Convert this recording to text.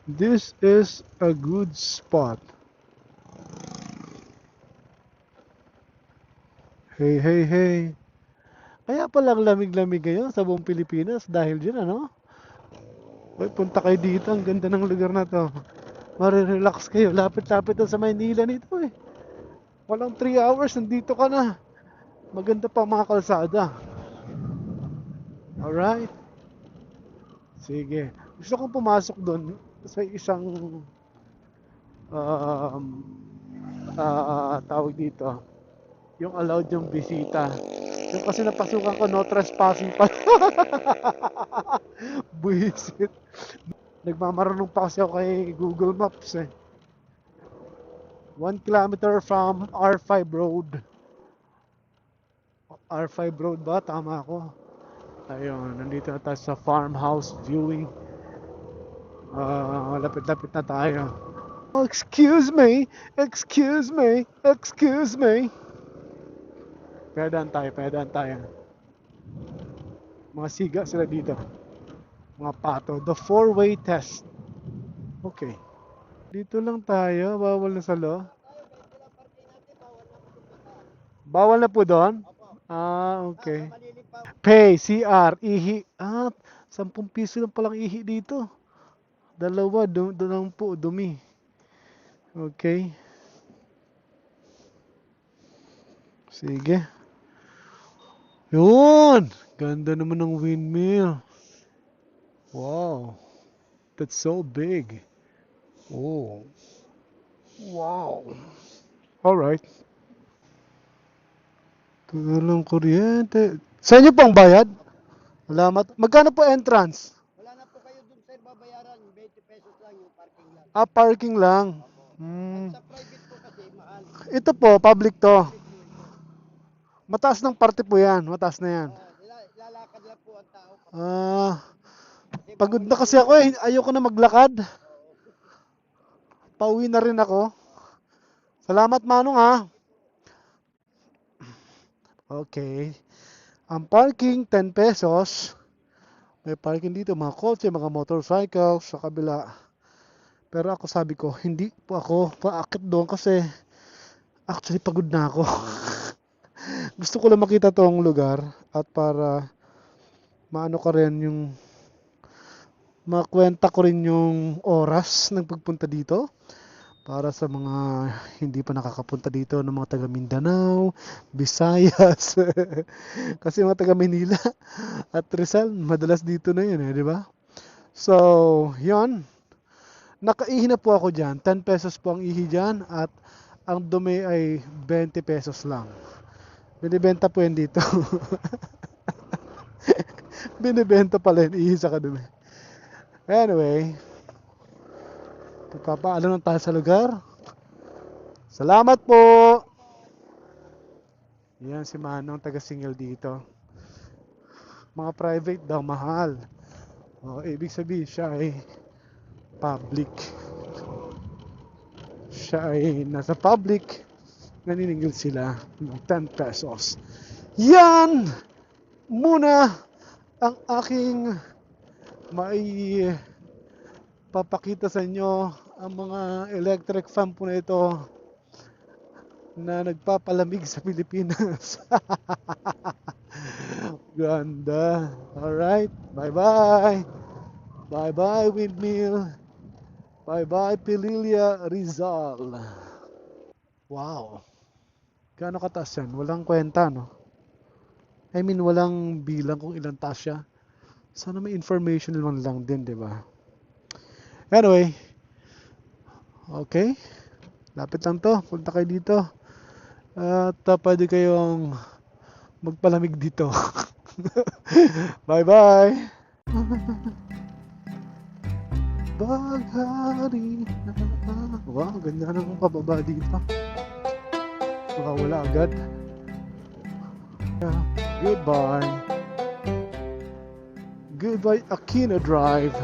This is a good spot. Hey, hey, hey. Kaya palang lamig-lamig ngayon sa buong Pilipinas dahil dyan, ano? Uy, punta kayo dito. Ang ganda ng lugar na to. Marirelax kayo. Lapit-lapit na sa Maynila nito eh. Walang 3 hours, nandito ka na. Maganda pa ang mga kalsada. Alright? Sige. Gusto kong pumasok doon sa isang um, tawag dito. Yung allowed yung bisita. Yung kasi napasukan ko, no trespassing pa. Buisit. Nagmamarunong pa kasi ako kay Google Maps eh. 1 kilometer from R5 Road. R5 Road ba? Tama ako. Ayun, nandito na tayo sa farmhouse viewing. Lapit-lapit na tayo. Oh, excuse me, excuse me, excuse me. Pedaan tayo, pedaan tayo. Mga siga sila dito. Mga pato. The 4-way test. Okay. Dito lang tayo, bawal na sa law. Bawal na po doon? Ah, okay. Pay, CR, ihi. 10 piso lang palang ihi dito. Dalawa, doon lang po, dumi. Okay. Sige. Yun! Ganda naman ng windmill. Wow. That's so big. Oh. Wow. Alright. Tulong kuryente. Sa inyo pong bayad? Salamat. Magkano po entrance? Wala na po kayo dun sir babayaran, 20 pesos lang yung parking lang. Parking lang. Sa private po kasi mahal. Ito po, public to. Mataas ng parte po yan. Mataas na yan. Lalakad lang po ang tao. Pagod na kasi ako eh. Ayoko na maglakad. Pauwi na rin ako. Salamat Manong ha. Okay. Ang parking, 10 pesos. May parking dito, mga kotse, mga motorcycles sa kabila. Pero ako sabi ko, hindi po ako paakit doon kasi actually pagod na ako. Gusto ko lang makita tong lugar at para maano ko rin yung makwenta ko rin yung oras ng pagpunta dito para sa mga hindi pa nakakapunta dito ng mga taga Mindanao, Visayas. Kasi mga taga Manila at Rizal, madalas dito na yun eh, di ba? So, yun. Nakaihi na po ako dyan. 10 pesos po ang ihi dyan at ang dumi ay 20 pesos lang. Binibenta po yan dito. Binibenta pala yung ihi sa kadumi. Anyway, papaalam lang tayo sa lugar. Salamat po! Yan si Manong taga-single dito. Mga private daw mahal. Ibig sabihin siya ay public. Siya ay nasa public. Naniningil sila ng 10 pesos. Yan! Muna ang aking papakita sa inyo ang mga electric fan po na ito na nagpapalamig sa Pilipinas. Ganda. Alright. Bye-bye. Bye-bye, windmill. Bye-bye, Pililia Rizal. Wow. Gaano kataas yan? Walang kwenta, no? I mean, walang bilang kung ilang taas siya. Sana may information naman lang din, di ba? Anyway. Okay. Lapit lang to. Punta kayo dito. At pwede kayong magpalamig dito. Bye-bye! Baghari na. Wow, ganda ng pababa dito. Baka wala agad. Goodbye. Goodbye, Aquino Drive.